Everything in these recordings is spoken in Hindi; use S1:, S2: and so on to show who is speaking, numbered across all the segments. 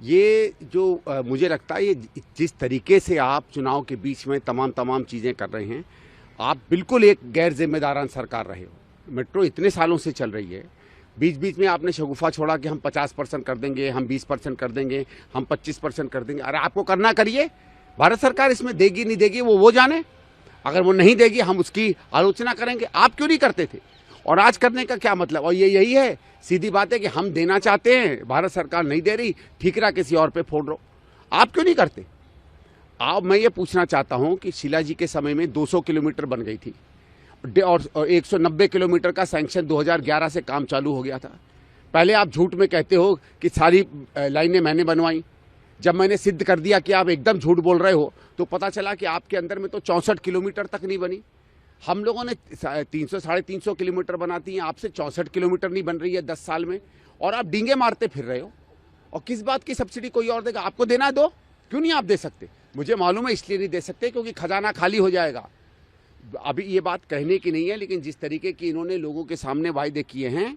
S1: ये जो मुझे लगता है, ये जिस तरीके से आप चुनाव के बीच में तमाम चीज़ें कर रहे हैं, आप बिल्कुल एक गैर जिम्मेदारान सरकार रहे हो। मेट्रो इतने सालों से चल रही है, बीच बीच में आपने शगुफा छोड़ा कि हम 50% कर देंगे, हम 20% कर देंगे, हम 25% कर देंगे। अरे आपको करना करिए, भारत सरकार इसमें देगी नहीं देगी वो जाने। अगर वो नहीं देगी हम उसकी आलोचना करेंगे। आप क्यों नहीं करते थे और आज करने का क्या मतलब? और ये यही है, सीधी बात है कि हम देना चाहते हैं, भारत सरकार नहीं दे रही, ठीकरा किसी और पे फोड़ रहो। आप क्यों नहीं करते? अब मैं ये पूछना चाहता हूं कि शीला जी के समय में 200 किलोमीटर बन गई थी और 190 किलोमीटर का सैंक्शन 2011 से काम चालू हो गया था। पहले आप झूठ में कहते हो कि सारी लाइनें मैंने बनवाई। जब मैंने सिद्ध कर दिया कि आप एकदम झूठ बोल रहे हो, तो पता चला कि आपके अंदर में तो 64 किलोमीटर तक नहीं बनी। हम लोगों ने 300 साढ़े 300 किलोमीटर बनाती हैं, आपसे 64 किलोमीटर नहीं बन रही है 10 साल में, और आप डींगे मारते फिर रहे हो। और किस बात की सब्सिडी कोई और देगा? आपको देना है दो, क्यों नहीं आप दे सकते? मुझे मालूम है इसलिए नहीं दे सकते क्योंकि खजाना खाली हो जाएगा। अभी ये बात कहने की नहीं है, लेकिन जिस तरीके की इन्होंने लोगों के सामने वायदे किए हैं,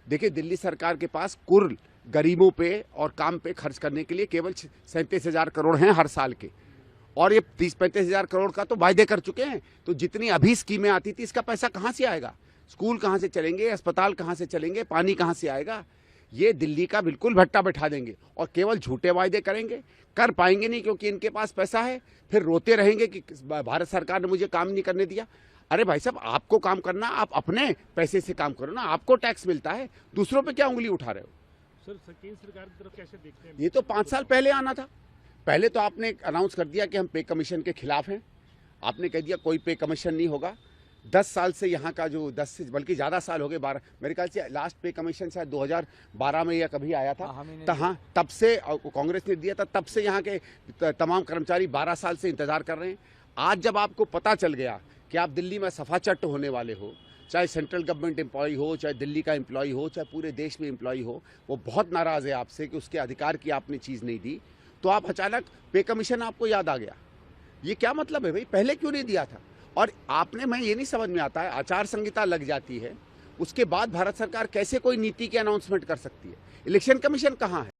S1: देखिए दिल्ली सरकार के पास कुल गरीबों पे और काम पे खर्च करने के लिए केवल 37,000 करोड़ हैं हर साल के, और ये 30-35,000 करोड़ का तो वायदे कर चुके हैं। तो जितनी अभी स्कीमें आती थी, इसका पैसा कहाँ से आएगा? स्कूल कहाँ से चलेंगे, अस्पताल कहाँ से चलेंगे, पानी कहाँ से आएगा? ये दिल्ली का बिल्कुल भट्टा बैठा देंगे और केवल झूठे वायदे करेंगे, कर पाएंगे नहीं क्योंकि इनके पास पैसा है। फिर रोते रहेंगे कि भारत सरकार ने मुझे काम नहीं करने दिया। अरे भाई साहब, आपको काम करना, आप अपने पैसे से काम करो ना, आपको टैक्स मिलता है, दूसरों पे क्या उंगली उठा रहे हो?
S2: सर, केंद्र सरकार की तरफ कैसे देखते हैं?
S1: ये तो 5 साल पहले आना था। पहले तो आपने अनाउंस कर दिया कि हम पे कमीशन के खिलाफ हैं। आपने कह दिया कोई पे कमीशन नहीं होगा। 10 साल से यहाँ का जो 10 से बल्कि ज़्यादा साल हो गए, 12 मेरे ख्याल से लास्ट पे कमीशन शायद 2012 में या कभी आया था। हाँ, तब से कांग्रेस ने दिया था, तब से यहाँ के तमाम कर्मचारी 12 साल से इंतजार कर रहे हैं। आज जब आपको पता चल गया कि आप दिल्ली में सफाचट होने वाले हो, चाहे सेंट्रल गवर्नमेंट एम्प्लॉय हो, चाहे दिल्ली का एम्प्लॉय हो, चाहे पूरे देश में एम्प्लॉय हो, वो बहुत नाराज़ है आपसे कि उसके अधिकार की आपने चीज़ नहीं दी, तो आप अचानक पे कमीशन आपको याद आ गया। ये क्या मतलब है भाई? पहले क्यों नहीं दिया था? और आपने, मैं ये नहीं समझ में आता है, आचार संहिता लग जाती है, उसके बाद भारत सरकार कैसे कोई नीति की अनाउंसमेंट कर सकती है? इलेक्शन कमीशन कहाँ है?